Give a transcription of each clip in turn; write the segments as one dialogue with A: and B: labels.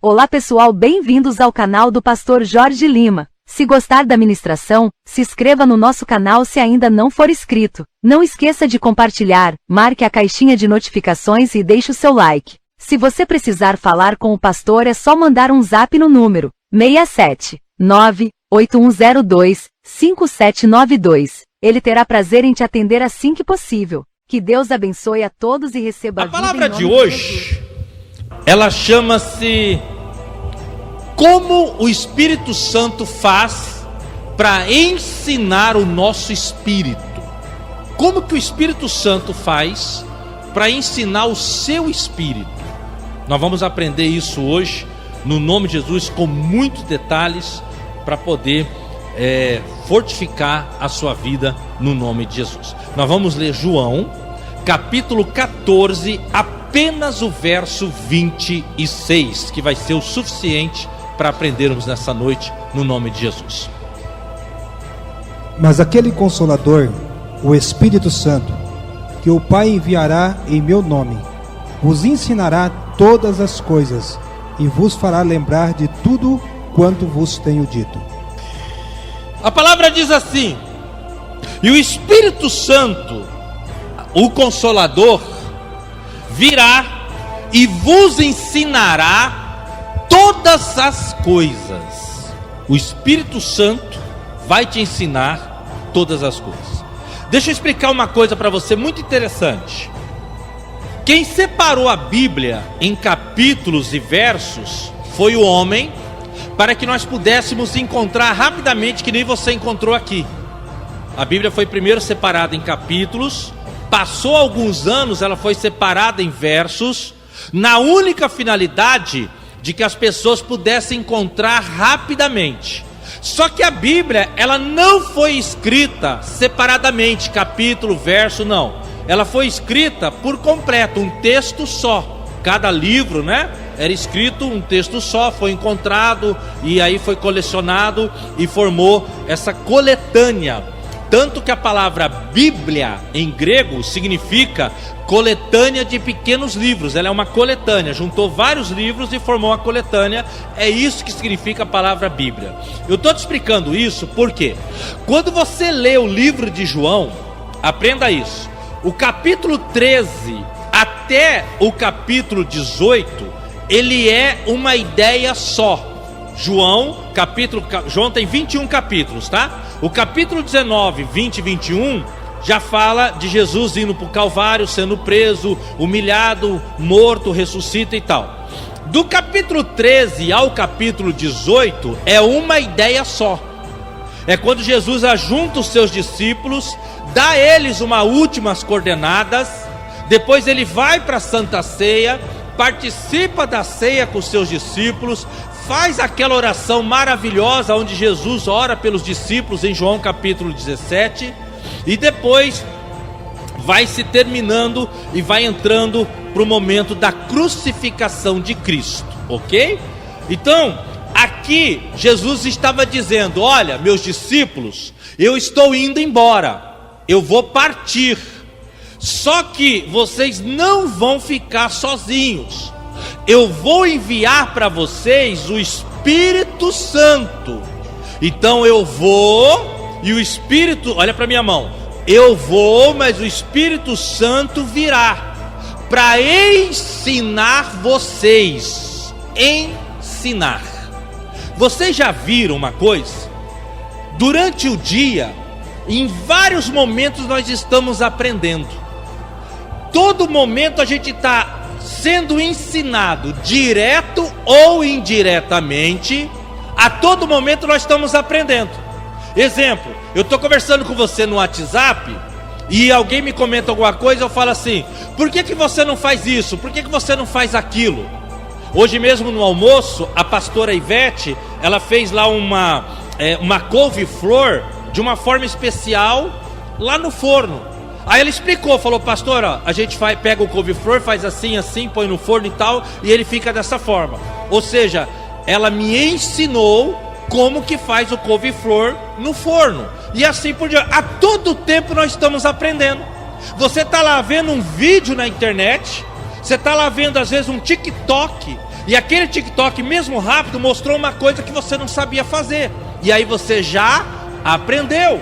A: Olá pessoal, bem-vindos ao canal do Pastor Jorge Lima. Se gostar da ministração, se inscreva no nosso canal se ainda não for inscrito. Não esqueça de compartilhar, marque a caixinha de notificações e deixe o seu like. Se você precisar falar com o pastor é só mandar um zap no número 679-8102-5792. Ele terá prazer em te atender assim que possível. Que Deus abençoe a todos e receba a vida
B: palavra
A: em nome
B: de hoje, ela chama-se Como o Espírito Santo faz para ensinar o nosso espírito. Como que o Espírito Santo faz para ensinar o seu espírito? Nós vamos aprender isso hoje, no nome de Jesus, com muitos detalhes, para poder fortificar a sua vida, no nome de Jesus. Nós vamos ler João, capítulo 14, apenas o verso 26, que vai ser o suficiente para aprendermos nessa noite, no nome de Jesus.
C: Mas aquele Consolador, o Espírito Santo, que o Pai enviará em meu nome, vos ensinará todas as coisas e vos fará lembrar de tudo quanto vos tenho dito.
B: A palavra diz assim: e o Espírito Santo, o Consolador, virá e vos ensinará todas as coisas. O Espírito Santo vai te ensinar todas as coisas. Deixa eu explicar uma coisa para você muito interessante. Quem separou a Bíblia em capítulos e versos foi o homem, para que nós pudéssemos encontrar rapidamente, que nem você encontrou aqui. A Bíblia foi primeiro separada em capítulos, passou alguns anos, ela foi separada em versos, na única finalidade de que as pessoas pudessem encontrar rapidamente. Só que a Bíblia, ela não foi escrita separadamente, capítulo, verso, não. Ela foi escrita por completo, um texto só. Cada livro, era escrito um texto só, foi encontrado e aí foi colecionado e formou essa coletânea. Tanto que a palavra Bíblia em grego significa coletânea de pequenos livros. Ela é uma coletânea, juntou vários livros e formou uma coletânea. É isso que significa a palavra Bíblia. Eu estou te explicando isso porque quando você lê o livro de João, aprenda isso. O capítulo 13 até o capítulo 18, ele é uma ideia só. João tem 21 capítulos, tá? O capítulo 19, 20 e 21 já fala de Jesus indo para o Calvário, sendo preso, humilhado, morto, ressuscita e tal. Do capítulo 13 ao capítulo 18 é uma ideia só. É quando Jesus ajunta os seus discípulos, dá a eles umas últimas coordenadas, depois ele vai para a Santa Ceia, participa da ceia com os seus discípulos, faz aquela oração maravilhosa onde Jesus ora pelos discípulos em João capítulo 17, e depois vai se terminando e vai entrando para o momento da crucificação de Cristo, ok? Então, aqui Jesus estava dizendo: olha, meus discípulos, eu estou indo embora, eu vou partir, só que vocês não vão ficar sozinhos. Eu vou enviar para vocês o Espírito Santo. Então eu vou, e o Espírito, olha para minha mão, eu vou, mas o Espírito Santo virá para ensinar vocês. Ensinar. Vocês já viram uma coisa? Durante o dia, em vários momentos nós estamos aprendendo. Todo momento a gente está sendo ensinado, direto ou indiretamente. A todo momento nós estamos aprendendo. Exemplo, eu estou conversando com você no WhatsApp e alguém me comenta alguma coisa, eu falo assim: por que você não faz isso? Por que você não faz aquilo? Hoje mesmo no almoço, a pastora Ivete, ela fez lá uma couve-flor de uma forma especial lá no forno. Aí ele explicou, falou: pastor, ó, a gente pega o couve-flor, faz assim, põe no forno e tal, e ele fica dessa forma. Ou seja, ela me ensinou como que faz o couve-flor no forno. E assim por diante. A todo tempo nós estamos aprendendo. Você está lá vendo um vídeo na internet, você está lá vendo às vezes um TikTok, E aquele TikTok, mesmo rápido, mostrou uma coisa que você não sabia fazer. E aí você já aprendeu.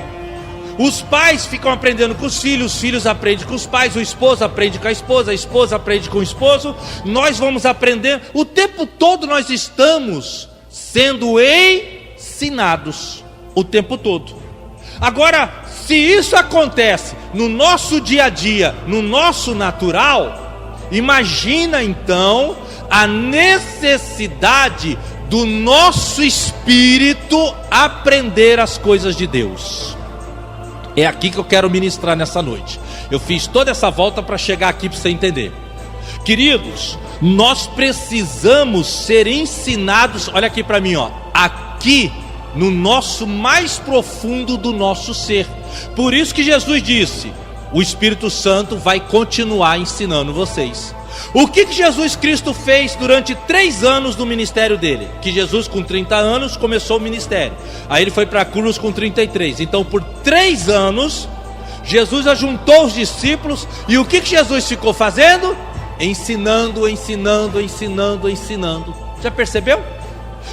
B: Os pais ficam aprendendo com os filhos aprendem com os pais, o esposo aprende com a esposa aprende com o esposo. Nós vamos aprender, o tempo todo nós estamos sendo ensinados, o tempo todo. Agora, se isso acontece no nosso dia a dia, no nosso natural, imagina então a necessidade do nosso espírito aprender as coisas de Deus. É aqui que eu quero ministrar nessa noite. Eu fiz toda essa volta para chegar aqui para você entender. Queridos, nós precisamos ser ensinados, olha aqui para mim, ó, aqui no nosso mais profundo do nosso ser. Por isso que Jesus disse: o Espírito Santo vai continuar ensinando vocês. O que Jesus Cristo fez durante 3 anos do ministério dele? Que Jesus com 30 anos começou o ministério. Aí ele foi para a cruz com 33. Então por 3 anos Jesus ajuntou os discípulos. E o que Jesus ficou fazendo? Ensinando. Já percebeu?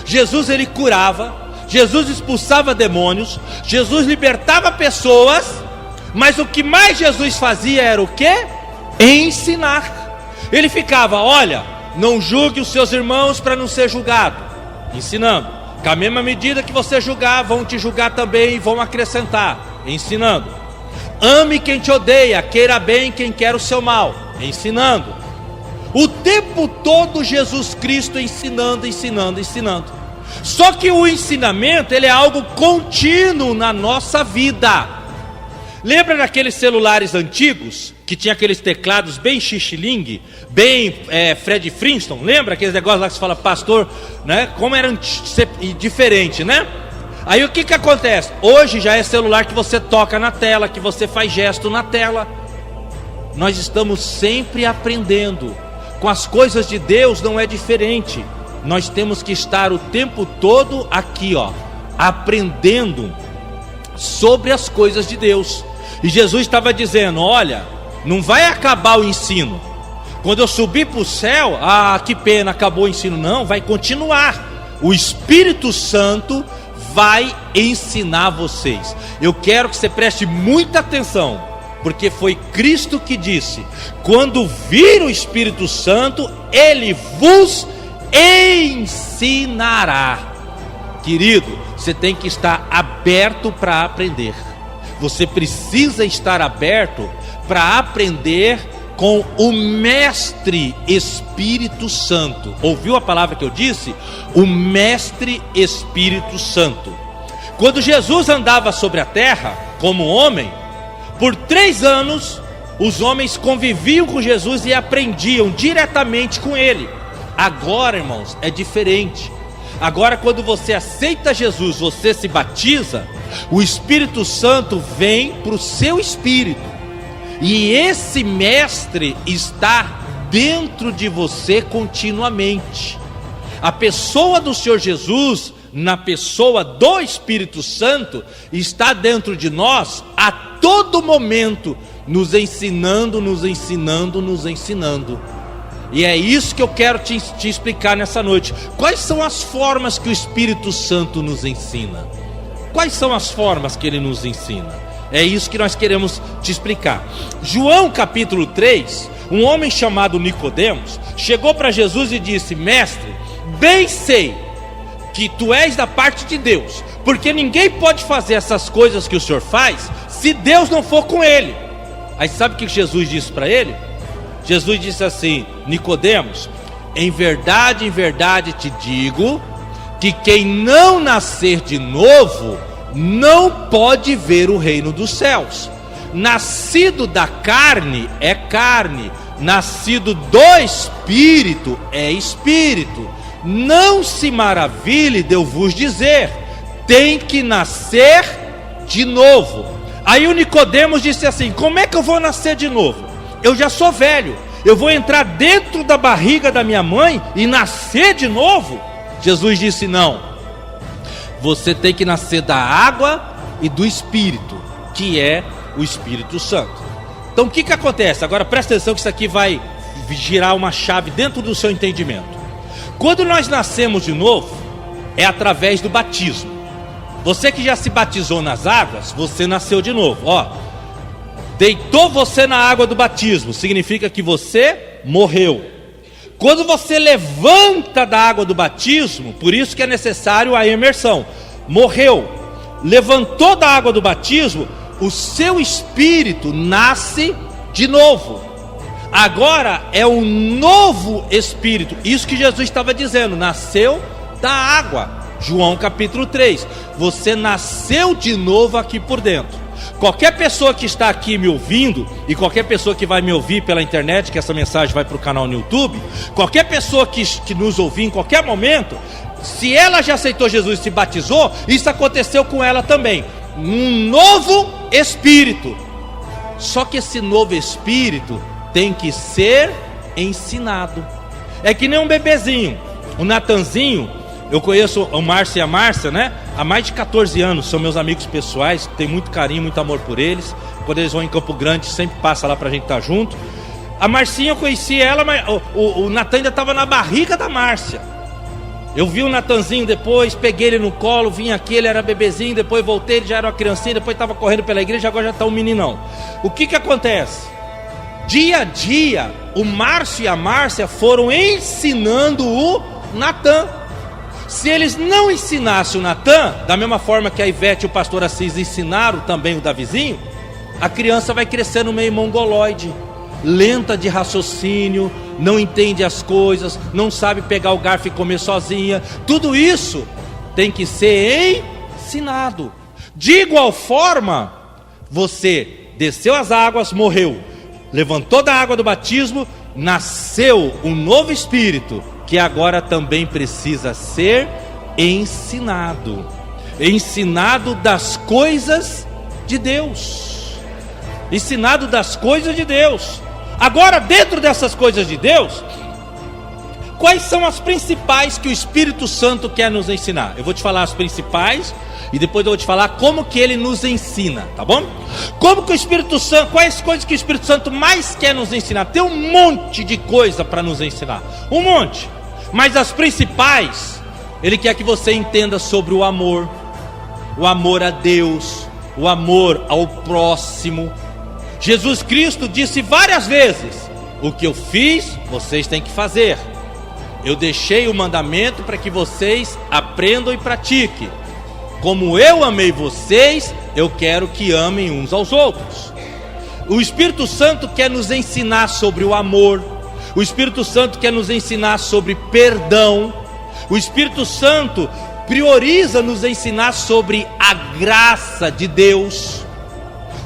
B: Jesus ele curava, Jesus expulsava demônios, Jesus libertava pessoas. Mas o que mais Jesus fazia era o quê? Ensinar. Ele ficava: olha, não julgue os seus irmãos para não ser julgado. Ensinando. Com a mesma medida que você julgar, vão te julgar também e vão acrescentar. Ensinando. Ame quem te odeia, queira bem quem quer o seu mal. Ensinando. O tempo todo Jesus Cristo ensinando. Só que o ensinamento, ele é algo contínuo na nossa vida. Lembra daqueles celulares antigos, que tinha aqueles teclados bem xixilingue, bem Fred Flintstone? Lembra aqueles negócios lá que se fala, pastor, né? Como era diferente, né? Aí o que acontece? Hoje já é celular que você toca na tela, que você faz gesto na tela. Nós estamos sempre aprendendo. Com as coisas de Deus não é diferente. Nós temos que estar o tempo todo aqui, ó, aprendendo sobre as coisas de Deus. E Jesus estava dizendo: olha, não vai acabar o ensino. Quando eu subir para o céu, que pena, acabou o ensino. Não, vai continuar. O Espírito Santo vai ensinar vocês. Eu quero que você preste muita atenção, porque foi Cristo que disse: quando vir o Espírito Santo, Ele vos ensinará. Querido, você tem que estar aberto para aprender. Você precisa estar aberto para aprender com o Mestre Espírito Santo. Ouviu a palavra que eu disse? O Mestre Espírito Santo. Quando Jesus andava sobre a terra como homem, por 3 anos os homens conviviam com Jesus e aprendiam diretamente com ele. Agora, irmãos, é diferente. Agora, quando você aceita Jesus, você se batiza, o Espírito Santo vem para o seu espírito, e esse mestre está dentro de você continuamente. A pessoa do Senhor Jesus, na pessoa do Espírito Santo, está dentro de nós a todo momento, nos ensinando. E é isso que eu quero te explicar nessa noite. Quais são as formas que o Espírito Santo nos ensina? Quais são as formas que ele nos ensina? É isso que nós queremos te explicar. João capítulo 3, um homem chamado Nicodemos chegou para Jesus e disse: mestre, bem sei que tu és da parte de Deus, porque ninguém pode fazer essas coisas que o Senhor faz se Deus não for com ele. Aí sabe o que Jesus disse para ele? Jesus disse assim: Nicodemos, em verdade te digo, que quem não nascer de novo, não pode ver o reino dos céus. Nascido da carne é carne, nascido do Espírito é Espírito. Não se maravilhe de eu vos dizer, tem que nascer de novo. Aí o Nicodemos disse assim: como é que eu vou nascer de novo? Eu já sou velho, eu vou entrar dentro da barriga da minha mãe e nascer de novo? Jesus disse: não, você tem que nascer da água e do Espírito, que é o Espírito Santo. Então o que acontece? Agora presta atenção que isso aqui vai girar uma chave dentro do seu entendimento. Quando nós nascemos de novo, é através do batismo. Você que já se batizou nas águas, você nasceu de novo. Deitou você na água do batismo, significa que você morreu. Quando você levanta da água do batismo, por isso que é necessário a imersão. Morreu, levantou da água do batismo, o seu espírito nasce de novo. Agora é um novo espírito. Isso que Jesus estava dizendo, nasceu da água. João capítulo 3. Você nasceu de novo aqui por dentro. Qualquer pessoa que está aqui me ouvindo, e qualquer pessoa que vai me ouvir pela internet, que essa mensagem vai para o canal no YouTube, qualquer pessoa que nos ouvir em qualquer momento, se ela já aceitou Jesus e se batizou, isso aconteceu com ela também. Um novo espírito. Só que esse novo espírito tem que ser ensinado. É que nem um bebezinho. O Natanzinho, eu conheço o Márcio e a Márcia, né? Há mais de 14 anos, são meus amigos pessoais, tenho muito carinho, muito amor por eles. Quando eles vão em Campo Grande, sempre passa lá pra gente estar junto. A Marcinha, eu conheci ela, mas o Natan ainda estava na barriga da Márcia. Eu vi o Natanzinho depois, peguei ele no colo, vim aqui, ele era bebezinho, depois voltei, ele já era uma criancinha, depois estava correndo pela igreja, agora já está um meninão. O que acontece? Dia a dia, o Márcio e a Márcia foram ensinando o Natan. Se eles não ensinassem o Natan, da mesma forma que a Ivete e o pastor Assis ensinaram também o Davizinho, a criança vai crescendo meio mongoloide, lenta de raciocínio, não entende as coisas, não sabe pegar o garfo e comer sozinha. Tudo isso tem que ser ensinado. De igual forma, você desceu as águas, morreu, levantou da água do batismo, nasceu um novo espírito, que agora também precisa ser ensinado. Ensinado das coisas de Deus. Ensinado das coisas de Deus. Agora, dentro dessas coisas de Deus, quais são as principais que o Espírito Santo quer nos ensinar? Eu vou te falar as principais e depois eu vou te falar como que ele nos ensina, tá bom? Como que o Espírito Santo, quais coisas que o Espírito Santo mais quer nos ensinar? Tem um monte de coisa para nos ensinar, um monte. Mas as principais, ele quer que você entenda sobre o amor a Deus, o amor ao próximo. Jesus Cristo disse várias vezes: o que eu fiz, vocês têm que fazer. Eu deixei o mandamento para que vocês aprendam e pratiquem. Como eu amei vocês, eu quero que amem uns aos outros. O Espírito Santo quer nos ensinar sobre o amor. O Espírito Santo quer nos ensinar sobre perdão. O Espírito Santo prioriza nos ensinar sobre a graça de Deus.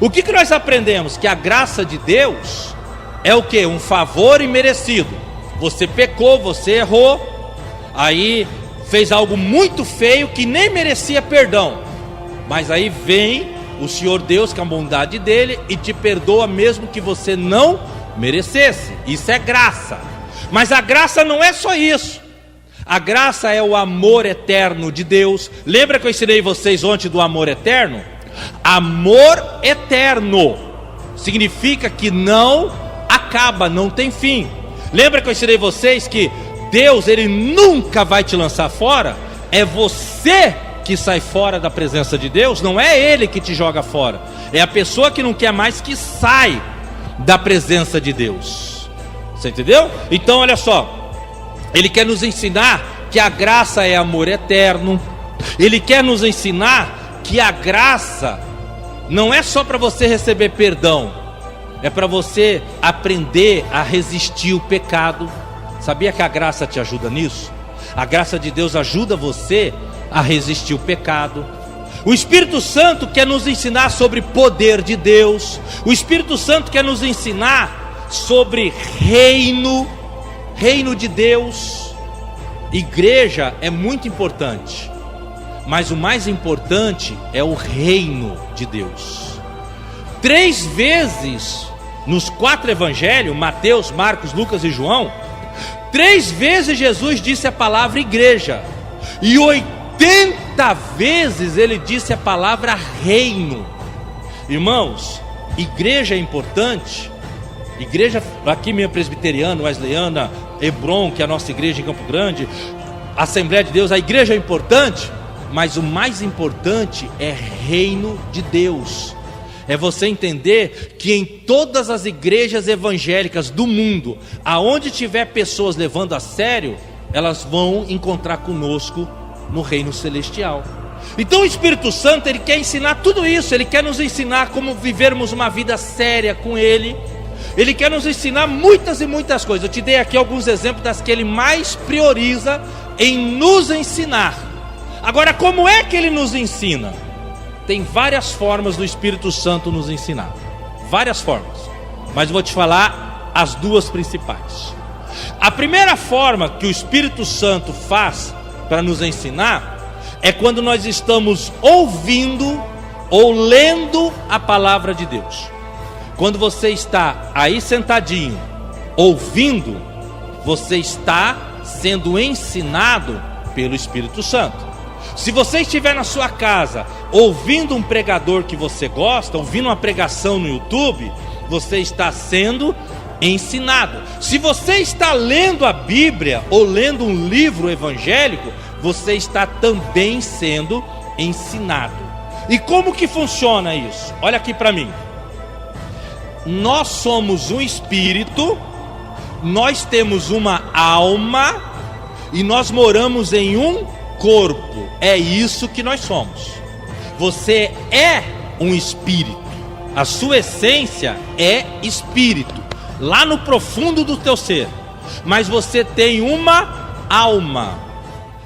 B: O que nós aprendemos? Que a graça de Deus é o que? Um favor imerecido. Você pecou, você errou, aí fez algo muito feio que nem merecia perdão. Mas aí vem o Senhor Deus, com a bondade dele, e te perdoa mesmo que você não merecesse. Isso é graça. Mas a graça não é só isso. A graça é o amor eterno de Deus. Lembra que eu ensinei vocês ontem do amor eterno? Amor eterno significa que não acaba, não tem fim. Lembra que eu ensinei vocês que Deus, ele nunca vai te lançar fora? É você que sai fora da presença de Deus, não é ele que te joga fora. É a pessoa que não quer mais que sai da presença de Deus. Você entendeu? Então olha só, ele quer nos ensinar que a graça é amor eterno. Ele quer nos ensinar que a graça não é só para você receber perdão, é para você aprender a resistir o pecado. Sabia que a graça te ajuda nisso? A graça de Deus ajuda você a resistir o pecado. O Espírito Santo quer nos ensinar sobre poder de Deus. O Espírito Santo quer nos ensinar sobre reino de Deus. Igreja é muito importante, mas o mais importante é o reino de Deus. 3 vezes nos 4 evangelhos, Mateus, Marcos, Lucas e João, 3 vezes Jesus disse a palavra igreja, e 80 vezes ele disse a palavra reino. Irmãos, igreja é importante, Igreja aqui minha presbiteriana, wesleyana, Hebron, que é a nossa igreja em Campo Grande, Assembleia de Deus, a igreja é importante, mas o mais importante é reino de Deus. É você entender que em todas as igrejas evangélicas do mundo, aonde tiver pessoas levando a sério, elas vão encontrar conosco no reino celestial. Então o Espírito Santo, ele quer ensinar tudo isso. Ele quer nos ensinar como vivermos uma vida séria com Ele. Ele quer nos ensinar muitas e muitas coisas. Eu te dei aqui alguns exemplos das que Ele mais prioriza em nos ensinar. Agora, como é que Ele nos ensina? Tem várias formas do Espírito Santo nos ensinar. Várias formas. Mas eu vou te falar as duas principais. A primeira forma que o Espírito Santo faz para nos ensinar é quando nós estamos ouvindo ou lendo a palavra de Deus. Quando você está aí sentadinho, ouvindo, você está sendo ensinado pelo Espírito Santo. Se você estiver na sua casa, ouvindo um pregador que você gosta, ouvindo uma pregação no YouTube, você está sendo ensinado. Se você está lendo a Bíblia ou lendo um livro evangélico, você está também sendo ensinado. E como que funciona isso? Olha aqui para mim. Nós somos um espírito, nós temos uma alma e nós moramos em um corpo. É isso que nós somos. Você é um espírito. A sua essência é espírito, lá no profundo do teu ser. Mas você tem uma alma.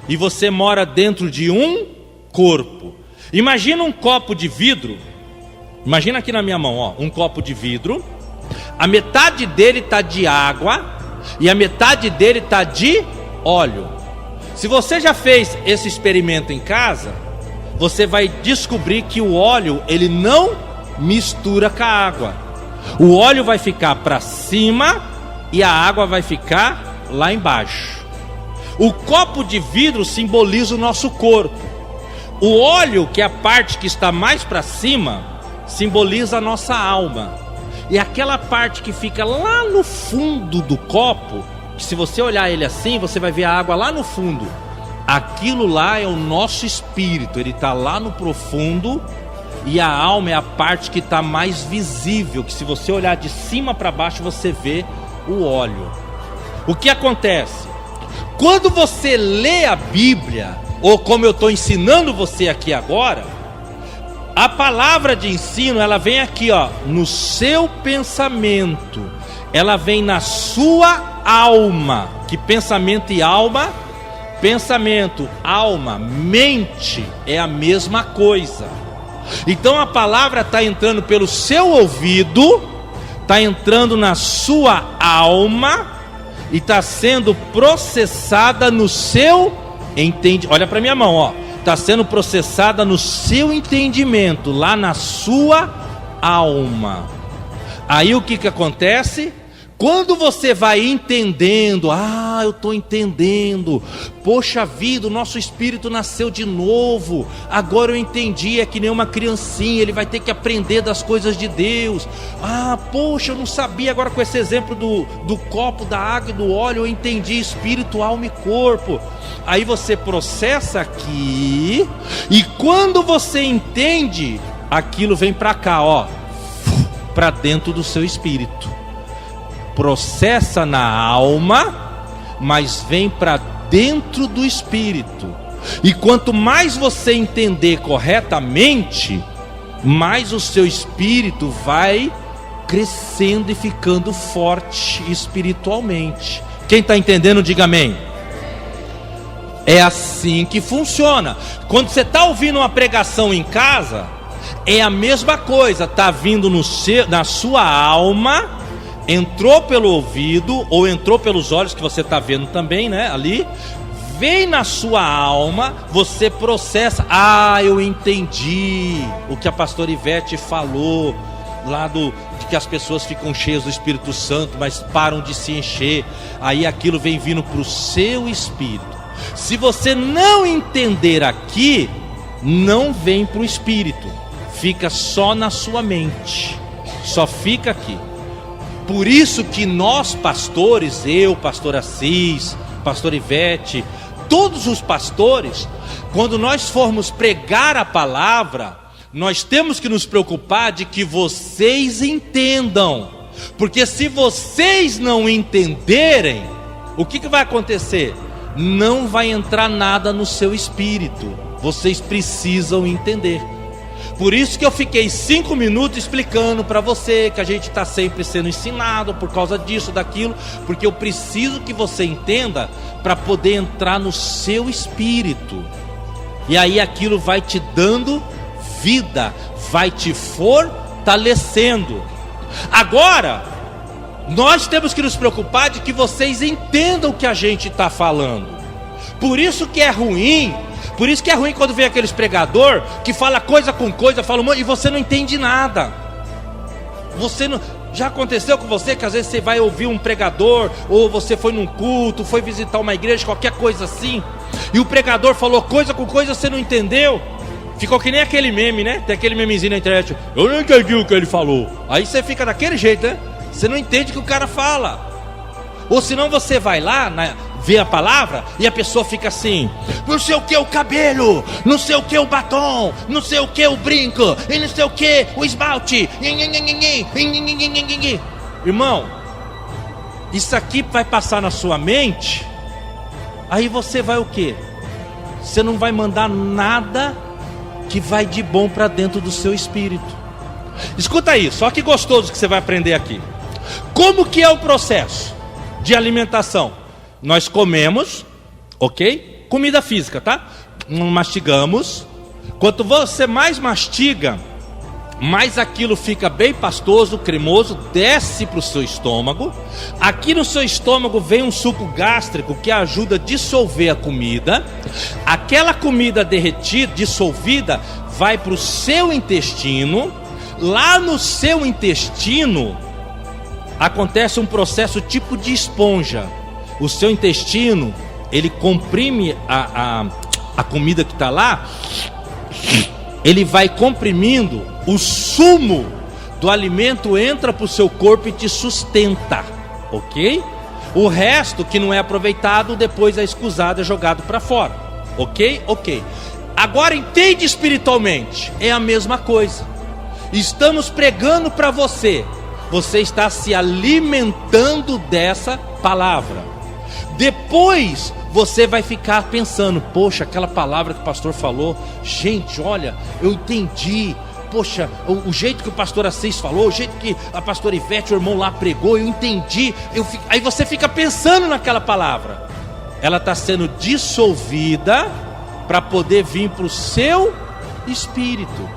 B: E você mora dentro de um corpo. Imagina um copo de vidro. Imagina aqui na minha mão, ó, um copo de vidro. A metade dele está de água e a metade dele está de óleo. Se você já fez esse experimento em casa, você vai descobrir que o óleo, ele não mistura com a água. O óleo vai ficar para cima e a água vai ficar lá embaixo. O copo de vidro simboliza o nosso corpo. O óleo, que é a parte que está mais para cima, simboliza a nossa alma. E aquela parte que fica lá no fundo do copo, que se você olhar ele assim, você vai ver a água lá no fundo. Aquilo lá é o nosso espírito, ele está lá no profundo. E a alma é a parte que está mais visível, que se você olhar de cima para baixo, você vê o óleo. O que acontece? Quando você lê a Bíblia, ou como eu estou ensinando você aqui agora, a palavra de ensino, ela vem aqui, ó, no seu pensamento. Ela vem na sua alma. Que pensamento e alma? Pensamento, alma, mente é a mesma coisa. Então a palavra está entrando pelo seu ouvido, está entrando na sua alma e está sendo processada no seu entendimento. Olha para minha mão, ó. Está sendo processada no seu entendimento, lá na sua alma. Aí o que acontece? Quando você vai entendendo, eu estou entendendo, poxa vida, o nosso espírito nasceu de novo, agora eu entendi, é que nem uma criancinha, ele vai ter que aprender das coisas de Deus. Poxa, eu não sabia, agora com esse exemplo do copo, da água e do óleo, eu entendi espírito, alma e corpo. Aí você processa aqui, e quando você entende, aquilo vem para cá, ó, para dentro do seu espírito. Processa na alma, mas vem para dentro do espírito. E quanto mais você entender corretamente, mais o seu espírito vai crescendo e ficando forte espiritualmente. Quem está entendendo, diga amém. É assim que funciona. Quando você está ouvindo uma pregação em casa, é a mesma coisa. Está vindo na sua alma, entrou pelo ouvido ou entrou pelos olhos, que você está vendo também, né? Ali, vem na sua alma, você processa. Eu entendi o que a pastora Ivete falou lá de que as pessoas ficam cheias do Espírito Santo, mas param de se encher. Aí aquilo vem vindo para o seu espírito. Se você não entender aqui, não vem para o espírito, fica só na sua mente, só fica aqui. Por isso que nós pastores, eu, pastor Assis, pastor Ivete, todos os pastores, quando nós formos pregar a palavra, nós temos que nos preocupar de que vocês entendam. Porque se vocês não entenderem, o que vai acontecer? Não vai entrar nada no seu espírito. Vocês precisam entender. Por isso que eu fiquei 5 minutos explicando para você que a gente está sempre sendo ensinado por causa disso, daquilo, porque eu preciso que você entenda para poder entrar no seu espírito. E aí aquilo vai te dando vida, vai te fortalecendo. Agora, nós temos que nos preocupar de que vocês entendam o que a gente está falando. Por isso que é ruim quando vem aqueles pregador que fala coisa com coisa, e você não entende nada. Você não... Já aconteceu com você que às vezes você vai ouvir um pregador, ou você foi num culto, foi visitar uma igreja, qualquer coisa assim, e o pregador falou coisa com coisa, você não entendeu? Ficou que nem aquele meme, né? Tem aquele memezinho na internet, eu não entendi o que ele falou. Aí você fica daquele jeito, né? Você não entende o que o cara fala. Ou senão você vai lá, vê a palavra, e a pessoa fica assim, não sei o que o cabelo, não sei o que o batom, não sei o que o brinco, e não sei o que o esmalte. Irmão, isso aqui vai passar na sua mente, aí você vai o quê? Você não vai mandar nada que vai de bom para dentro do seu espírito. Escuta aí, só que gostoso que você vai aprender aqui. Como que é o processo de alimentação? Nós comemos, ok? Comida física, tá? Mastigamos. Quanto você mais mastiga, mais aquilo fica bem pastoso, cremoso, desce para o seu estômago. Aqui no seu estômago vem um suco gástrico que ajuda a dissolver a comida. Aquela comida derretida, dissolvida, vai para o seu intestino. Lá no seu intestino acontece um processo tipo de esponja. O seu intestino, ele comprime a comida que está lá, ele vai comprimindo, o sumo do alimento entra para o seu corpo e te sustenta, ok? O resto que não é aproveitado, depois é escusado, é jogado para fora, ok? Ok. Agora entende espiritualmente, é a mesma coisa. Estamos pregando para você, você está se alimentando dessa palavra. Depois você vai ficar pensando, poxa, aquela palavra que o pastor falou, gente, olha, eu entendi. Poxa, o jeito que o pastor Assis falou, o jeito que a pastora Ivete, o irmão lá pregou, eu entendi. Aí você fica pensando naquela palavra. Ela está sendo dissolvida para poder vir para o seu espírito.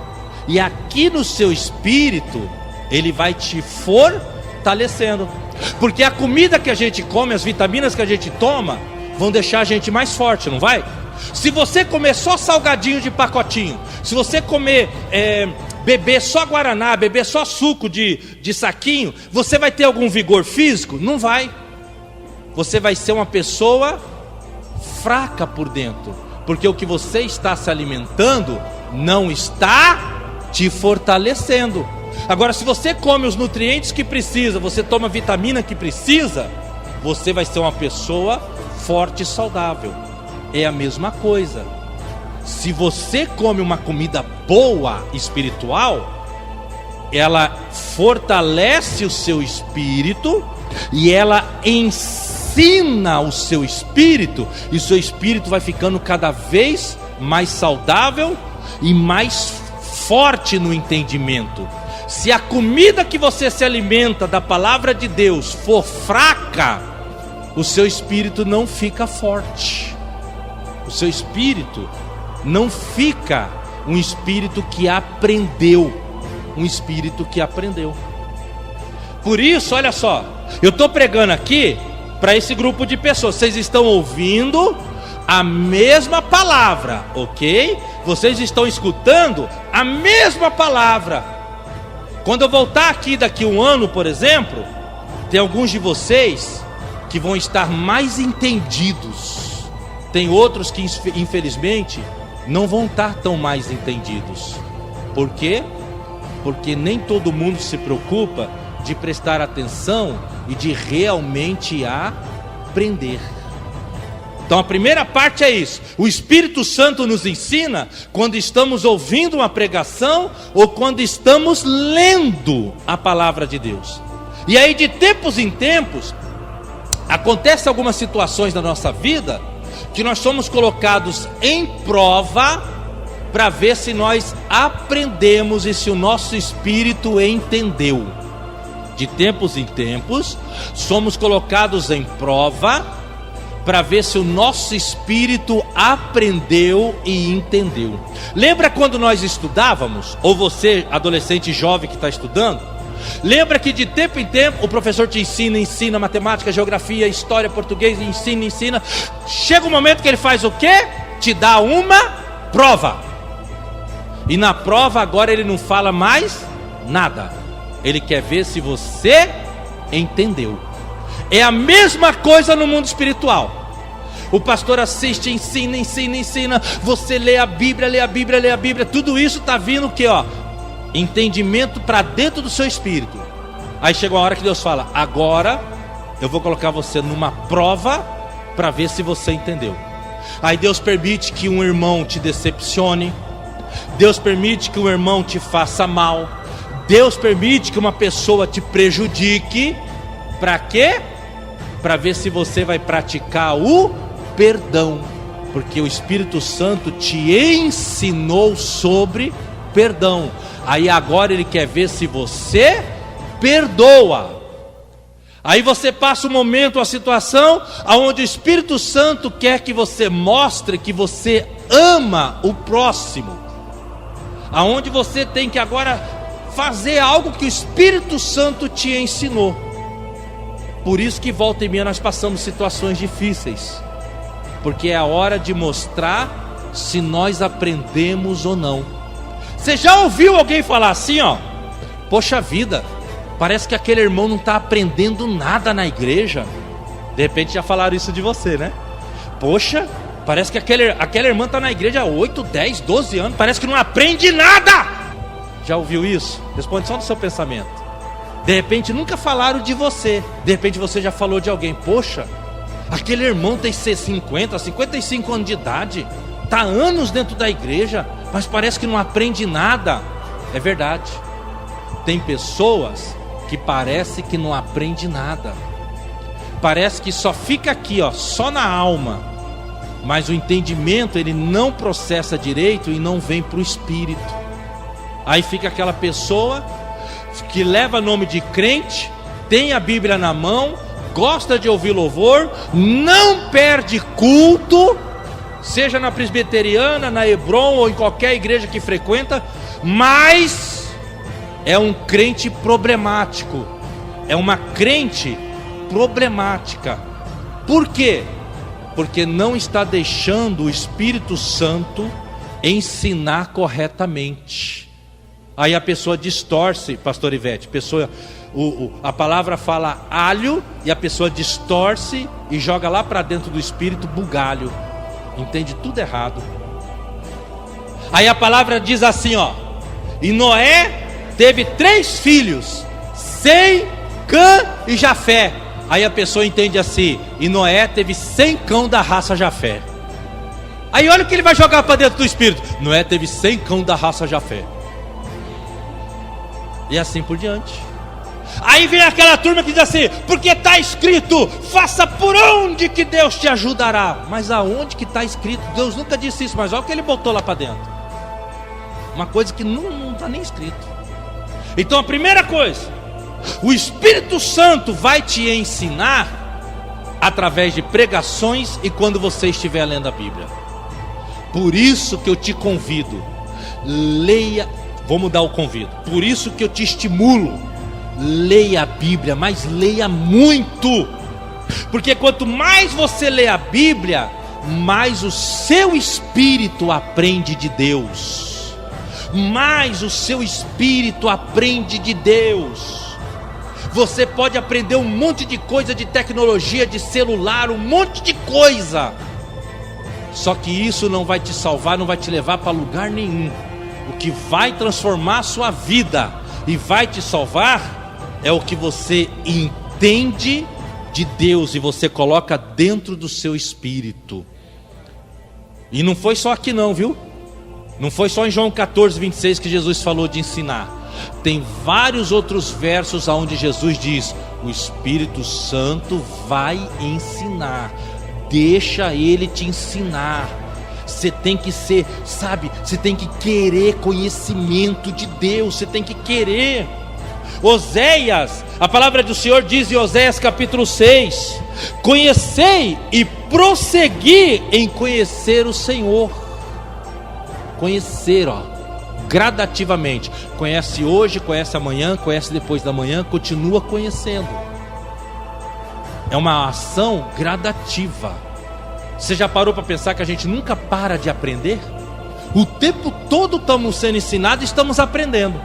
B: E aqui no seu espírito, ele vai te fortalecendo. Porque a comida que a gente come, as vitaminas que a gente toma, vão deixar a gente mais forte, não vai? Se você comer só salgadinho de pacotinho, se você comer, beber só guaraná, beber só suco de saquinho, você vai ter algum vigor físico? Não vai. Você vai ser uma pessoa fraca por dentro, porque o que você está se alimentando não está te fortalecendo. Agora, se você come os nutrientes que precisa, você toma a vitamina que precisa, você vai ser uma pessoa forte e saudável. É a mesma coisa. Se você come uma comida boa, espiritual, ela fortalece o seu espírito e ela ensina o seu espírito, e o seu espírito vai ficando cada vez mais saudável e mais forte no entendimento. Se a comida que você se alimenta da palavra de Deus for fraca, o seu espírito não fica forte. O seu espírito não fica um espírito que aprendeu. Um espírito que aprendeu. Por isso, olha só, eu estou pregando aqui para esse grupo de pessoas. Vocês estão ouvindo a mesma palavra, ok? Vocês estão escutando a mesma palavra. Quando eu voltar aqui daqui um ano, por exemplo, tem alguns de vocês que vão estar mais entendidos. Tem outros que infelizmente não vão estar tão mais entendidos. Por quê? Porque nem todo mundo se preocupa de prestar atenção e de realmente aprender. Então a primeira parte é isso. O Espírito Santo nos ensina quando estamos ouvindo uma pregação ou quando estamos lendo a palavra de Deus. E aí de tempos em tempos, acontecem algumas situações na nossa vida que nós somos colocados em prova para ver se nós aprendemos e se o nosso espírito entendeu. De tempos em tempos, somos colocados em prova para ver se o nosso espírito aprendeu e entendeu. Lembra quando nós estudávamos, ou você, adolescente jovem que está estudando, lembra que de tempo em tempo o professor te ensina matemática, geografia, história, português, ensina. Chega um momento que ele faz o quê? Te dá uma prova. E na prova agora ele não fala mais nada. Ele quer ver se você entendeu. É a mesma coisa no mundo espiritual. O pastor assiste, ensina. Você lê a Bíblia. Tudo isso está vindo o quê? Entendimento para dentro do seu espírito. Aí chega uma hora que Deus fala: agora eu vou colocar você numa prova para ver se você entendeu. Aí Deus permite que um irmão te decepcione. Deus permite que um irmão te faça mal. Deus permite que uma pessoa te prejudique. Para quê? Para ver se você vai praticar o perdão. Porque o Espírito Santo te ensinou sobre perdão. Aí agora ele quer ver se você perdoa. Aí você passa um momento, a situação onde o Espírito Santo quer que você mostre que você ama o próximo, aonde você tem que agora fazer algo que o Espírito Santo te ensinou. Por isso que volta e meia nós passamos situações difíceis, porque é a hora de mostrar se nós aprendemos ou não. Você já ouviu alguém falar assim, poxa vida, parece que aquele irmão não está aprendendo nada na igreja? De repente já falaram isso de você, né? Poxa, parece que aquela irmã está na igreja há 8, 10, 12 anos, parece que não aprende nada. Já ouviu isso? Responde só no seu pensamento. De repente nunca falaram de você. De repente você já falou de alguém. Poxa, aquele irmão tem 50, 55 anos de idade, está anos dentro da igreja, mas parece que não aprende nada. É verdade. Tem pessoas que parece que não aprende nada. Parece que só fica aqui, só na alma. Mas o entendimento ele não processa direito e não vem para o espírito. Aí fica aquela pessoa que leva nome de crente, tem a Bíblia na mão, gosta de ouvir louvor, não perde culto, seja na presbiteriana, na Hebron ou em qualquer igreja que frequenta, mas é um crente problemático, é uma crente problemática. Por quê? Porque não está deixando o Espírito Santo ensinar corretamente. Aí a pessoa distorce, pastor Ivete, a palavra fala alho e a pessoa distorce e joga lá para dentro do espírito bugalho. Entende tudo errado. Aí a palavra diz assim, e Noé teve 3 filhos, Sem, Cã e Jafé. Aí a pessoa entende assim, e Noé teve 100 cão da raça Jafé. Aí olha o que ele vai jogar para dentro do espírito. Noé teve 100 cão da raça Jafé. E assim por diante. Aí vem aquela turma que diz assim, porque está escrito, faça por onde que Deus te ajudará. Mas aonde que está escrito? Deus nunca disse isso, mas olha o que ele botou lá para dentro. Uma coisa que não está nem escrito. Então a primeira coisa, o Espírito Santo vai te ensinar através de pregações e quando você estiver lendo a Bíblia. Por isso que eu te convido, leia. Vou mudar o convite. Por isso que eu te estimulo, leia a Bíblia, mas leia muito. Porque quanto mais você lê a Bíblia, mais o seu espírito aprende de Deus. Mais o seu espírito aprende de Deus. Você pode aprender um monte de coisa de tecnologia, de celular, um monte de coisa. Só que isso não vai te salvar, não vai te levar para lugar nenhum. O que vai transformar a sua vida e vai te salvar é o que você entende de Deus e você coloca dentro do seu espírito. E não foi só aqui não, viu? Não foi só em João 14:26 que Jesus falou de ensinar. Tem vários outros versos onde Jesus diz: o Espírito Santo vai ensinar. Deixa Ele te ensinar. Você tem que ser, sabe, você tem que querer conhecimento de Deus, você tem que querer. Oséias, a palavra do Senhor diz em Oséias capítulo 6: conhecei e prossegui em conhecer o Senhor. Conhecer, gradativamente. Conhece hoje, conhece amanhã, conhece depois da manhã, continua conhecendo. É uma ação gradativa. Você já parou para pensar que a gente nunca para de aprender? O tempo todo estamos sendo ensinados e estamos aprendendo.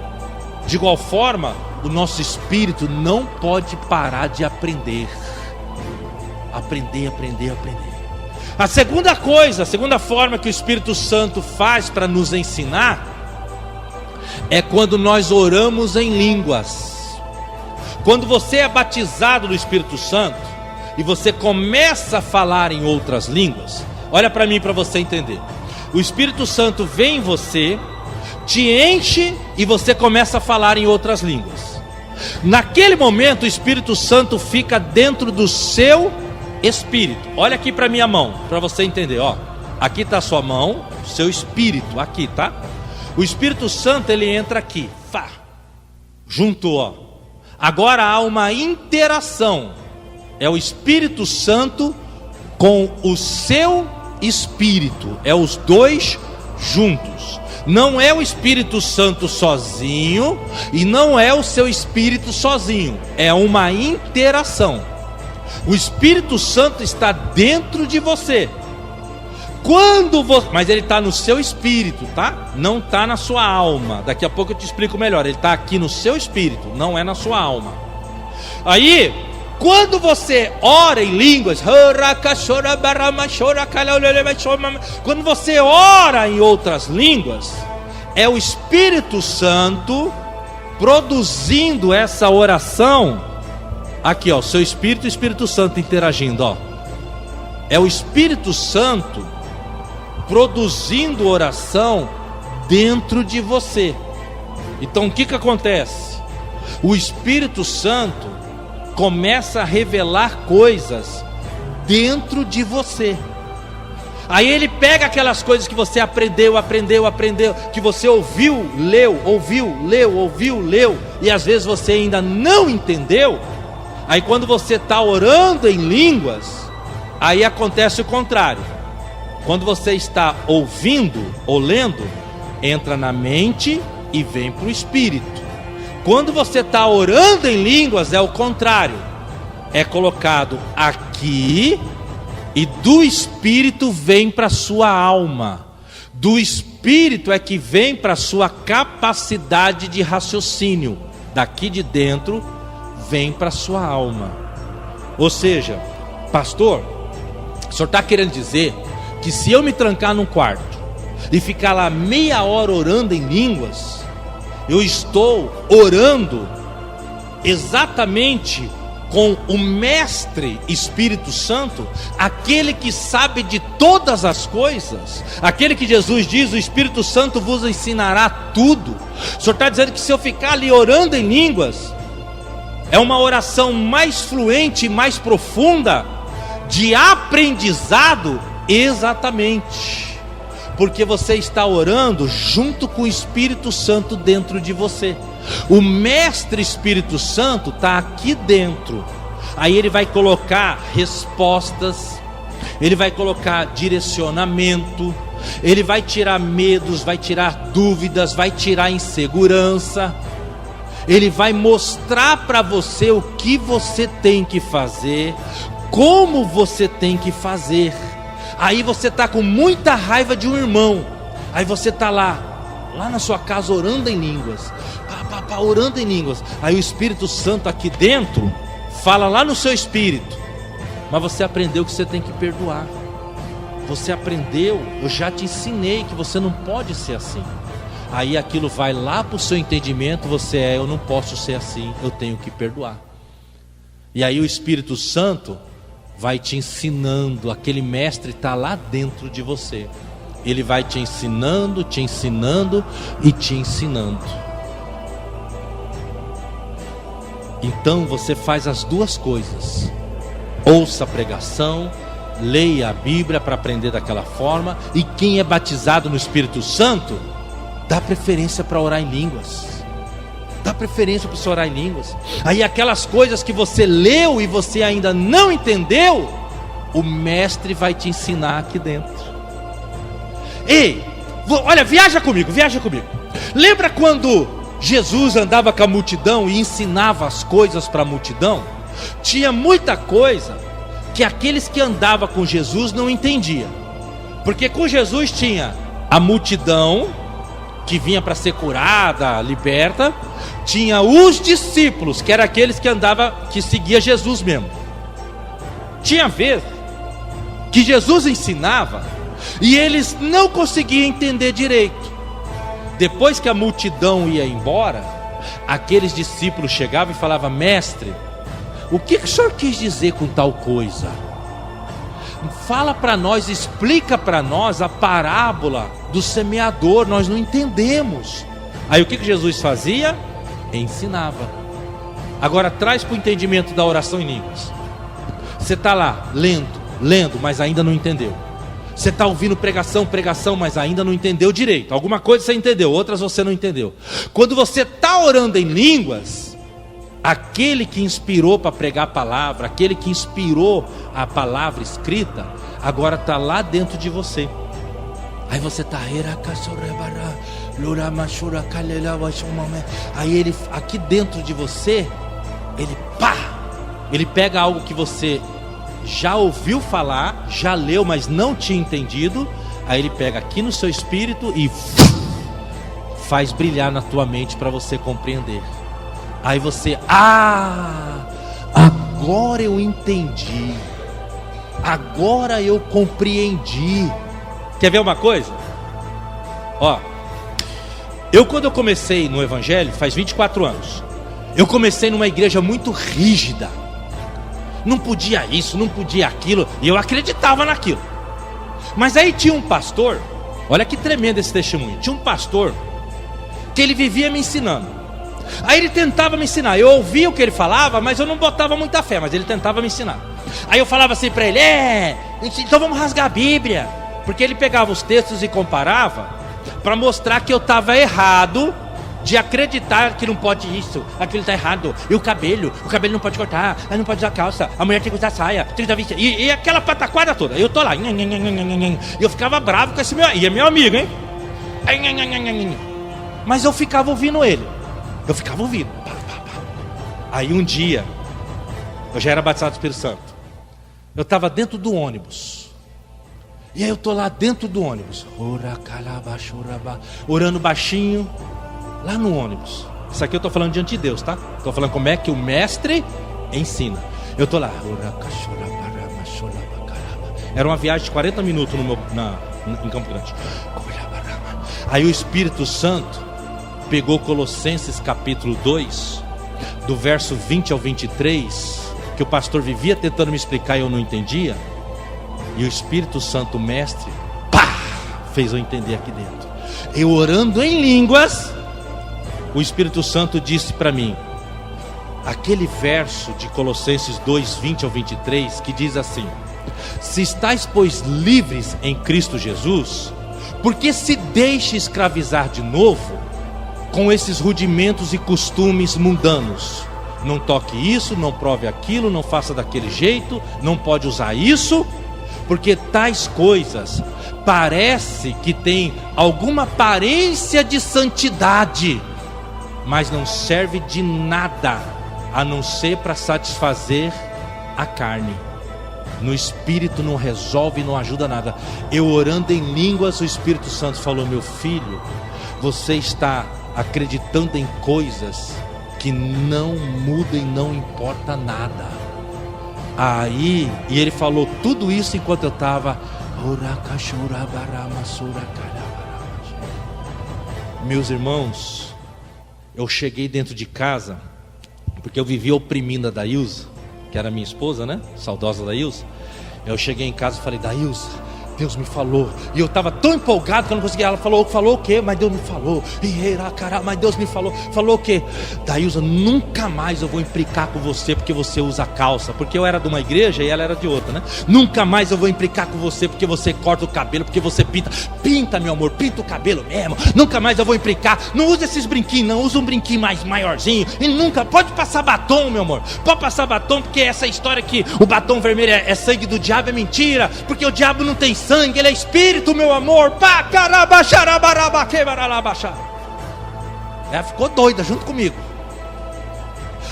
B: De igual forma, o nosso espírito não pode parar de aprender. Aprender. A segunda coisa, a segunda forma que o Espírito Santo faz para nos ensinar é quando nós oramos em línguas. Quando você é batizado no Espírito Santo e você começa a falar em outras línguas, olha para mim para você entender. O Espírito Santo vem em você, te enche e você começa a falar em outras línguas. Naquele momento o Espírito Santo fica dentro do seu espírito. Olha aqui para minha mão, para você entender, aqui está a sua mão, seu espírito, aqui, tá? O Espírito Santo, ele entra aqui, junto, Agora há uma interação. É o Espírito Santo com o seu espírito. É os dois juntos. Não é o Espírito Santo sozinho e não é o seu espírito sozinho. É uma interação. O Espírito Santo está dentro de você. Mas ele está no seu espírito, tá? Não está na sua alma. Daqui a pouco eu te explico melhor. Ele está aqui no seu espírito, não é na sua alma. Aí, quando você ora em línguas, quando você ora em outras línguas, é o Espírito Santo produzindo essa oração. Aqui, seu espírito e o Espírito Santo interagindo, É o Espírito Santo produzindo oração dentro de você. Então o que acontece? O Espírito Santo começa a revelar coisas dentro de você. Aí ele pega aquelas coisas que você aprendeu, que você ouviu, leu, e às vezes você ainda não entendeu. Aí quando você está orando em línguas, aí acontece o contrário. Quando você está ouvindo ou lendo, entra na mente e vem para o espírito. Quando você está orando em línguas, é o contrário. É colocado aqui e do espírito vem para a sua alma. Do espírito é que vem para a sua capacidade de raciocínio. Daqui de dentro vem para a sua alma. Ou seja, pastor, o senhor está querendo dizer que se eu me trancar num quarto e ficar lá meia hora orando em línguas, eu estou orando exatamente com o mestre Espírito Santo, aquele que sabe de todas as coisas, aquele que Jesus diz: o Espírito Santo vos ensinará tudo. O senhor está dizendo que se eu ficar ali orando em línguas, é uma oração mais fluente, mais profunda, de aprendizado? Exatamente, porque você está orando junto com o Espírito Santo dentro de você. O mestre Espírito Santo está aqui dentro. Aí ele vai colocar respostas, ele vai colocar direcionamento, ele vai tirar medos, vai tirar dúvidas, vai tirar insegurança. Ele vai mostrar para você o que você tem que fazer, como você tem que fazer. Aí você está com muita raiva de um irmão. Aí você está lá na sua casa orando em línguas, orando em línguas. Aí o Espírito Santo aqui dentro fala lá no seu espírito: mas você aprendeu que você tem que perdoar. Você aprendeu, eu já te ensinei que você não pode ser assim. Aí aquilo vai lá para o seu entendimento, eu não posso ser assim, eu tenho que perdoar. E aí o Espírito Santo vai te ensinando, aquele mestre está lá dentro de você. Ele vai te ensinando e te ensinando. Então você faz as duas coisas. Ouça a pregação, leia a Bíblia para aprender daquela forma. E quem é batizado no Espírito Santo, dá preferência para orar em línguas. Dá preferência para você orar em línguas. Aí aquelas coisas que você leu e você ainda não entendeu, o mestre vai te ensinar aqui dentro. Ei, olha, viaja comigo. Lembra quando Jesus andava com a multidão e ensinava as coisas para a multidão? Tinha muita coisa que aqueles que andavam com Jesus não entendiam. Porque com Jesus tinha a multidão que vinha para ser curada, liberta. Tinha os discípulos, que eram aqueles que andavam, que seguia Jesus mesmo. Tinha vezes que Jesus ensinava e eles não conseguiam entender direito. Depois que a multidão ia embora, aqueles discípulos chegavam e falavam: mestre, o que o senhor quis dizer com tal coisa? Fala para nós, explica para nós a parábola do semeador, nós não entendemos. Aí o que Jesus fazia? Ensinava. Agora traz para o entendimento da oração em línguas. Você está lá lendo, mas ainda não entendeu. Você está ouvindo pregação, mas ainda não entendeu direito. Alguma coisa você entendeu, outras você não entendeu. Quando você está orando em línguas, aquele que inspirou para pregar a palavra, aquele que inspirou a palavra escrita, agora está lá dentro de você. Aí você está, aí ele, aqui dentro de você, ele pega algo que você já ouviu falar, já leu, mas não tinha entendido. Aí ele pega aqui no seu espírito e faz brilhar na tua mente para você compreender. Aí você, agora eu entendi, agora eu compreendi. Quer ver uma coisa? Ó, quando eu comecei no Evangelho, faz 24 anos, eu comecei numa igreja muito rígida. Não podia isso, não podia aquilo, e eu acreditava naquilo. Mas aí tinha um pastor, olha que tremendo esse testemunho. Tinha um pastor que ele vivia me ensinando. Aí ele tentava me ensinar, eu ouvia o que ele falava, mas eu não botava muita fé, mas ele tentava me ensinar. Aí eu falava assim para ele: então vamos rasgar a Bíblia. Porque ele pegava os textos e comparava, para mostrar que eu estava errado de acreditar que não pode isso, aquilo está errado. E o cabelo não pode cortar, não pode usar calça, a mulher tem que usar saia, tem que usar vestido, e aquela pataquada toda. Eu tô lá, e eu ficava bravo com esse meu, e é meu amigo, hein? Mas eu ficava ouvindo ele. Aí um dia, eu já era batizado do Espírito Santo, eu estava dentro do ônibus. E aí eu tô lá dentro do ônibus, orando baixinho, lá no ônibus. Isso aqui eu tô falando diante de Deus, tá? Tô falando como é que o mestre ensina. Eu tô lá, era uma viagem de 40 minutos em Campo Grande. Aí o Espírito Santo pegou Colossenses capítulo 2, do verso 20 ao 23, que o pastor vivia tentando me explicar e eu não entendia. E o Espírito Santo mestre, fez eu entender aqui dentro. Eu orando em línguas, o Espírito Santo disse para mim, aquele verso de Colossenses 2, 20 ao 23, que diz assim: se estáis, pois, livres em Cristo Jesus, por que se deixa escravizar de novo com esses rudimentos e costumes mundanos? Não toque isso, não prove aquilo, não faça daquele jeito, não pode usar isso, porque tais coisas parece que tem alguma aparência de santidade, mas não serve de nada, a não ser para satisfazer a carne. No Espírito não resolve, não ajuda nada. Eu orando em línguas, o Espírito Santo falou: meu filho, você está acreditando em coisas que não mudam e não importa nada. Aí, e ele falou tudo isso enquanto eu estava. Meus irmãos, eu cheguei dentro de casa, porque eu vivia oprimindo a Dailza, que era minha esposa, né? Saudosa Dailza. Eu cheguei em casa e falei: Dailza, Deus me falou. E eu estava tão empolgado que eu não conseguia. Ela falou o quê? Mas Deus me falou. Mas Deus me falou. Falou o quê? Dailza, nunca mais eu vou implicar com você porque você usa calça. Porque eu era de uma igreja e ela era de outra, né? Nunca mais eu vou implicar com você porque você corta o cabelo, porque você pinta. Pinta, meu amor, pinta o cabelo mesmo. Nunca mais eu vou implicar. Não usa esses brinquinhos, não. Usa um brinquinho mais maiorzinho. E nunca, pode passar batom, meu amor. Pode passar batom, porque essa história que o batom vermelho é sangue do diabo é mentira. Porque o diabo não tem sangue, ele é espírito, meu amor. Ela ficou doida junto comigo.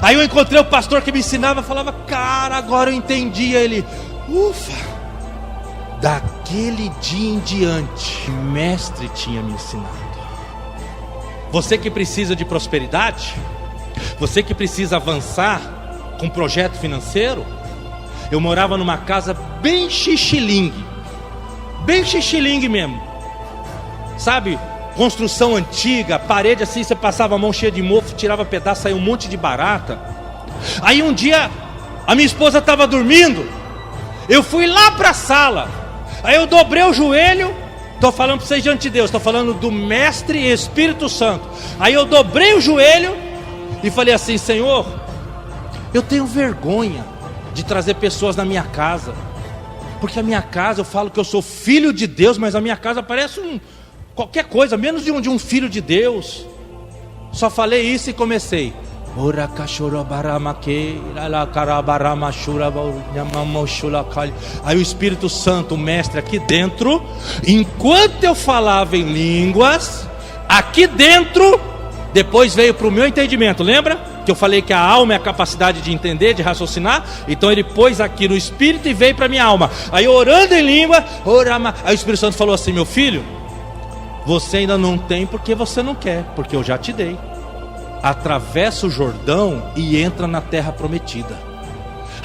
B: Aí eu encontrei o pastor que me ensinava, falava: cara, agora eu entendi. Ele: ufa. Daquele dia em diante, o mestre tinha me ensinado. Você que precisa de prosperidade, você que precisa avançar com projeto financeiro. Eu morava numa casa bem xixilingue, bem xixilingue mesmo, sabe? Construção antiga, parede assim, você passava a mão cheia de mofo, tirava pedaço, saía um monte de barata. Aí um dia, a minha esposa estava dormindo, eu fui lá para a sala, aí eu dobrei o joelho. Estou falando para vocês diante de Deus, estou falando do Mestre e Espírito Santo. Aí eu dobrei o joelho e falei assim: Senhor, eu tenho vergonha de trazer pessoas na minha casa, porque a minha casa, eu falo que eu sou filho de Deus, mas a minha casa parece qualquer coisa, menos de um filho de Deus. Só falei isso e comecei. Aí o Espírito Santo, o mestre, aqui dentro, enquanto eu falava em línguas, aqui dentro, depois veio para o meu entendimento, lembra? Que eu falei que a alma é a capacidade de entender, de raciocinar. Então ele pôs aqui no Espírito e veio para minha alma. Aí orando em língua, aí o Espírito Santo falou assim: meu filho, você ainda não tem porque você não quer, porque eu já te dei. Atravessa o Jordão e entra na terra prometida.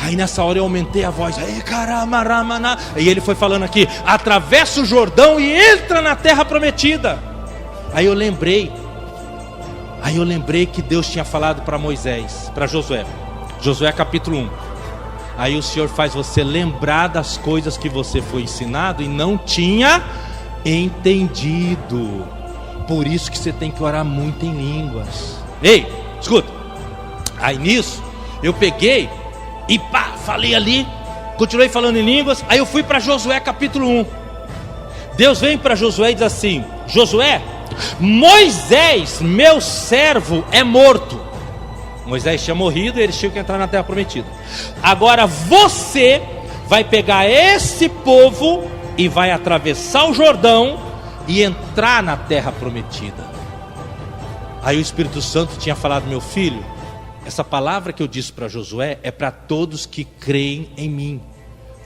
B: Aí nessa hora eu aumentei a voz. E ele foi falando aqui: atravessa o Jordão e entra na terra prometida. Aí eu lembrei que Deus tinha falado para Moisés, para Josué. Josué capítulo 1. Aí o Senhor faz você lembrar das coisas que você foi ensinado e não tinha entendido. Por isso que você tem que orar muito em línguas. Ei, escuta. Aí nisso, eu peguei e falei ali, continuei falando em línguas. Aí eu fui para Josué capítulo 1. Deus vem para Josué e diz assim: Josué, Moisés, meu servo, é morto. Moisés tinha morrido e eles tinham que entrar na terra prometida. Agora você vai pegar esse povo e vai atravessar o Jordão e entrar na terra prometida. Aí o Espírito Santo tinha falado: meu filho, essa palavra que eu disse para Josué é para todos que creem em mim.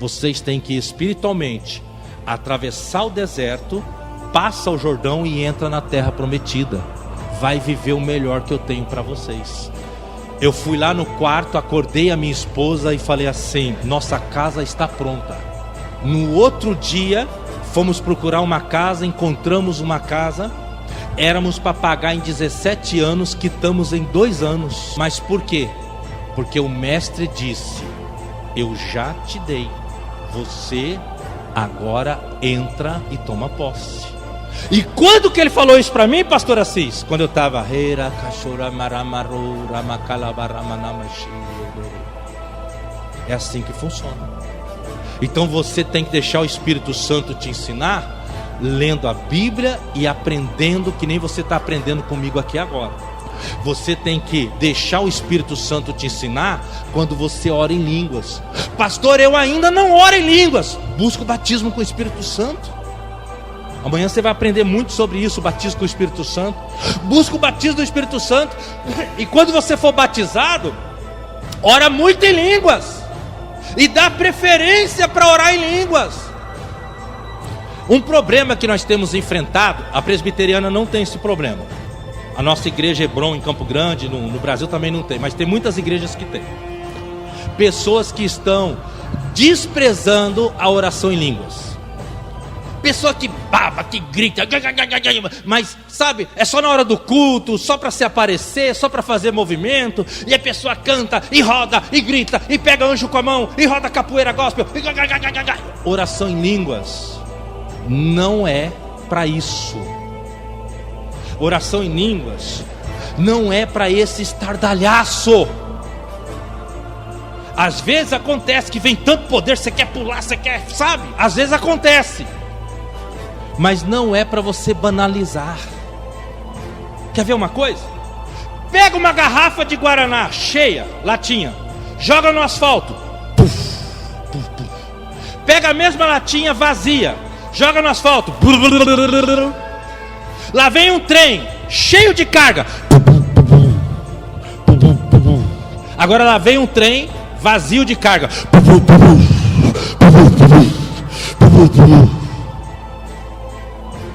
B: Vocês têm que espiritualmente atravessar o deserto, passa o Jordão e entra na terra prometida. Vai viver o melhor que eu tenho para vocês. Eu fui lá no quarto, acordei a minha esposa e falei assim: nossa casa está pronta. No outro dia fomos procurar uma casa, encontramos uma casa. Éramos para pagar em 17 anos, quitamos em 2 anos. Mas por quê? Porque o mestre disse: eu já te dei, você agora entra e toma posse. E quando que ele falou isso para mim, pastor Assis? Quando eu estava. É assim que funciona. Então você tem que deixar o Espírito Santo te ensinar, lendo a Bíblia e aprendendo, que nem você está aprendendo comigo aqui agora. Você tem que deixar o Espírito Santo te ensinar quando você ora em línguas. Pastor, eu ainda não oro em línguas. Busca o batismo com o Espírito Santo. Amanhã você vai aprender muito sobre isso, o batismo com o Espírito Santo. Busca o batismo do Espírito Santo. E quando você for batizado, ora muito em línguas. E dá preferência para orar em línguas. Um problema que nós temos enfrentado, a presbiteriana não tem esse problema. A nossa igreja Hebron em Campo Grande, no Brasil também não tem, mas tem muitas igrejas que tem. Pessoas que estão desprezando a oração em línguas. Pessoa que baba, que grita, mas sabe, é só na hora do culto, só para se aparecer, só para fazer movimento, e a pessoa canta, e roda, e grita, e pega anjo com a mão, e roda capoeira gospel, oração em línguas não é para isso. Oração em línguas não é para esse estardalhaço. Às vezes acontece que vem tanto poder, você quer pular, você quer, sabe? Às vezes acontece, mas não é para você banalizar. Quer ver uma coisa? Pega uma garrafa de Guaraná cheia, latinha, joga no asfalto, puf, puf, puf. Pega a mesma latinha vazia, joga no asfalto, lá vem um trem cheio de carga, agora lá vem um trem vazio de carga.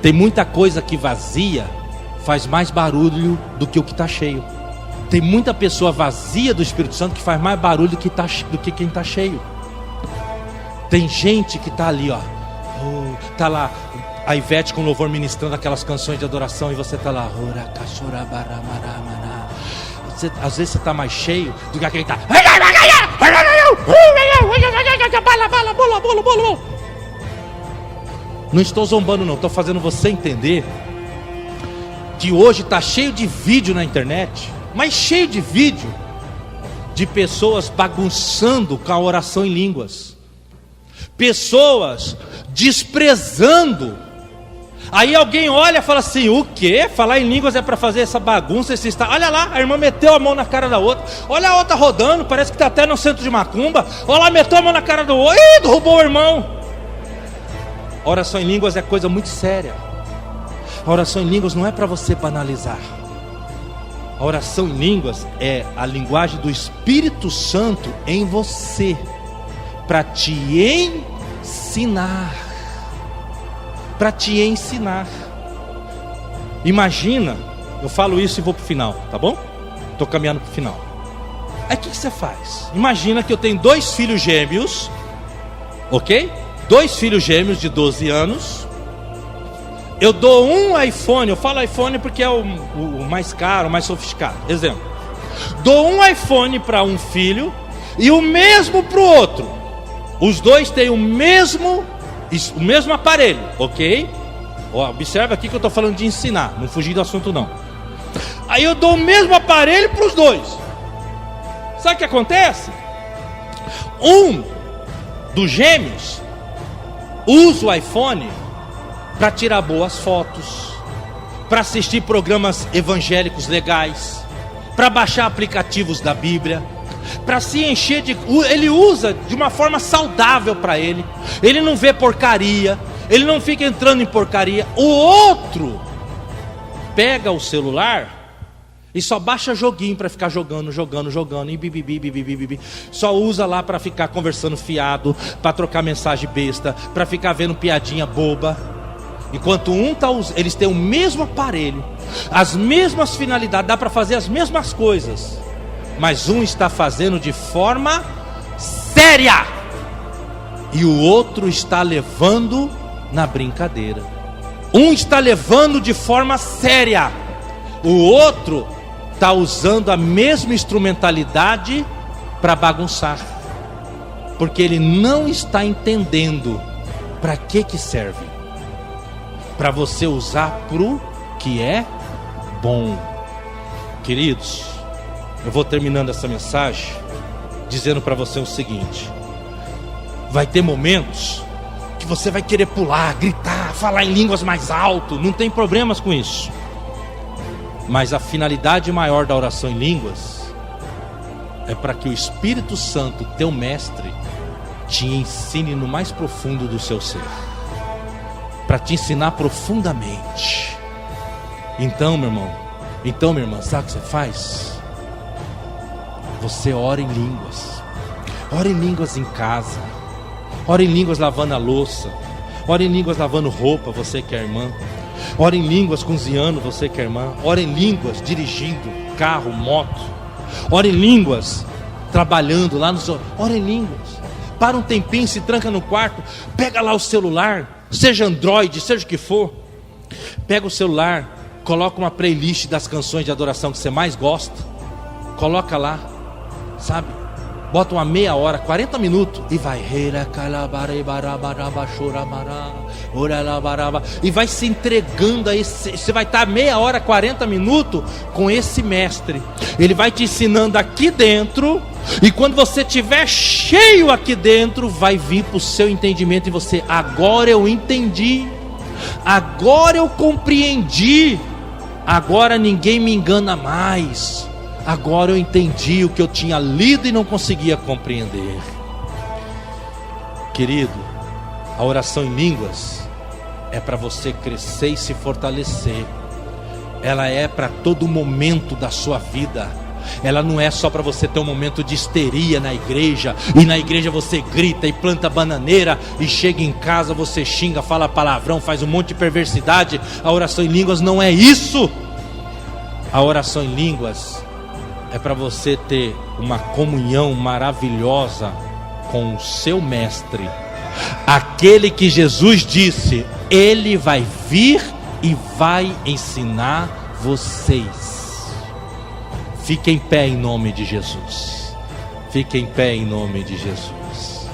B: Tem muita coisa que vazia faz mais barulho do que o que está cheio. Tem muita pessoa vazia do Espírito Santo que faz mais barulho do que quem está cheio. Tem gente que está ali, ó, tá lá a Ivete com louvor ministrando aquelas canções de adoração, e você está lá, às vezes você está mais cheio do que aquele que está. Não estou zombando não, estou fazendo você entender que hoje está cheio de vídeo na internet, mas cheio de vídeo de pessoas bagunçando com a oração em línguas, pessoas desprezando. Aí alguém olha e fala assim: o quê? Falar em línguas é para fazer essa bagunça, esse está... Olha lá, a irmã meteu a mão na cara da outra. Olha a outra rodando, parece que está até no centro de macumba. Olha lá, meteu a mão na cara do outro. Ih, derrubou o irmão. A oração em línguas é coisa muito séria. A oração em línguas não é para você banalizar. A oração em línguas é a linguagem do Espírito Santo em você, para te ensinar. Para te ensinar. Imagina, eu falo isso e vou para o final, tá bom? Estou caminhando para o final. Aí o que você faz? Imagina que eu tenho 2 filhos gêmeos, ok? 2 filhos gêmeos de 12 anos. Eu dou um iPhone, eu falo iPhone porque é o mais caro, o mais sofisticado. Exemplo, dou um iPhone para um filho e o mesmo para o outro. Os dois têm o mesmo aparelho, ok? Ó, observa aqui que eu estou falando de ensinar, não fugir do assunto não. Aí eu dou o mesmo aparelho para os dois. Sabe o que acontece? Um dos gêmeos usa o iPhone para tirar boas fotos, para assistir programas evangélicos legais, para baixar aplicativos da Bíblia, para se encher de... Ele usa de uma forma saudável para ele. Ele não vê porcaria, ele não fica entrando em porcaria. O outro pega o celular e só baixa joguinho para ficar jogando e bibibi. Só usa lá para ficar conversando fiado, para trocar mensagem besta, para ficar vendo piadinha boba. Enquanto um tá usando, eles têm o mesmo aparelho, as mesmas finalidades, dá para fazer as mesmas coisas, mas um está fazendo de forma séria e o outro está levando na brincadeira. Um está levando de forma séria, o outro está usando a mesma instrumentalidade para bagunçar, porque ele não está entendendo para que serve. Para você usar pro que é bom. Queridos, eu vou terminando essa mensagem dizendo para você o seguinte: vai ter momentos que você vai querer pular, gritar, falar em línguas mais alto, não tem problemas com isso. Mas a finalidade maior da oração em línguas é para que o Espírito Santo, teu mestre, te ensine no mais profundo do seu ser, para te ensinar profundamente. Então, meu irmão, minha irmã, sabe o que você faz? Você ora em línguas. Ora em línguas em casa. Ora em línguas lavando a louça. Ora em línguas lavando roupa, você que é irmã. Ora em línguas cozinhando, você que é irmã. Ora em línguas dirigindo carro, moto. Ora em línguas trabalhando lá no seu... Ora em línguas. Para um tempinho, se tranca no quarto, pega lá o celular seja Android, seja o que for, pega o celular, coloca uma playlist das canções de adoração que você mais gosta, coloca lá, sabe? Bota uma meia hora, 40 minutos e vai e vai se entregando a esse. Você vai estar meia hora, 40 minutos com esse mestre. Ele vai te ensinando aqui dentro, e quando você estiver cheio aqui dentro, vai vir para o seu entendimento, e você, agora eu entendi, agora eu compreendi, agora ninguém me engana mais. Agora eu entendi o que eu tinha lido e não conseguia compreender. Querido, a oração em línguas é para você crescer e se fortalecer. Ela é para todo momento da sua vida. Ela não é só para você ter um momento de histeria na igreja, e na igreja você grita e planta bananeira, e chega em casa você xinga, fala palavrão, faz um monte de perversidade. A oração em línguas não é isso. A oração em línguas é para você ter uma comunhão maravilhosa com o seu mestre, aquele que Jesus disse, ele vai vir e vai ensinar vocês. Fique em pé em nome de Jesus. Fique em pé em nome de Jesus.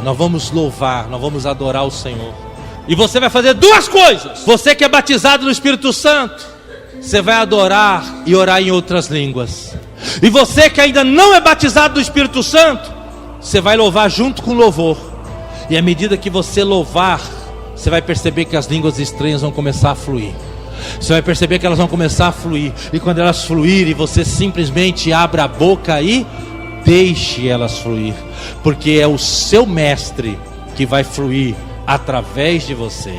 B: Nós vamos louvar, nós vamos adorar o Senhor. E você vai fazer duas coisas. Você que é batizado no Espírito Santo, você vai adorar e orar em outras línguas. E você que ainda não é batizado no Espírito Santo, você vai louvar junto com o louvor. E à medida que você louvar, você vai perceber que as línguas estranhas vão começar a fluir. Você vai perceber que elas vão começar a fluir. E quando elas fluírem, você simplesmente abra a boca e deixe elas fluir. Porque é o seu mestre que vai fluir através de você.